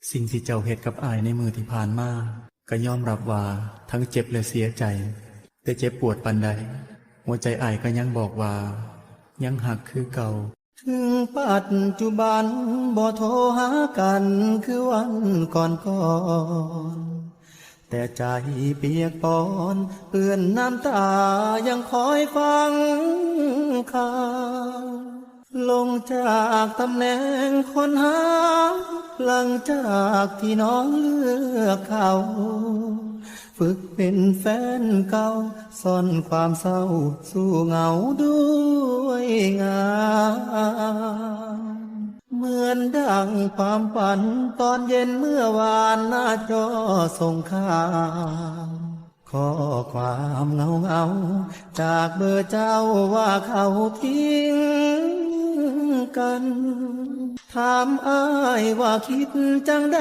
สิ่งที่เจ้าเฮ็ดกับอายในมือที่ผ่านมาก็ยอมรับว่าทั้งเจ็บและเสียใจแต่เจ็บปวดปานใดหัวใจอายก็ยังบอกว่ายังหักคือเก่าถึงปัจจุบันบ่โทรหากันคือวันก่อนแต่ใจเปียกปอนเปื้อนน้ำตายังคอยฟังข่าวลงจากตำแหน่งคนหาหลังจากที่น้องเลือกเขาฝึกเป็นแฟนเก่าซ่อนความเศร้าสู้เหงาด้วยงานเหมือนดังความฝันตอนเย็นเมื่อวานหน้าจอส่งข่าวข้อความเงาจากเบอร์เจ้าว่าเขาทิ้งกันถามอ้ายว่าคิดจังใด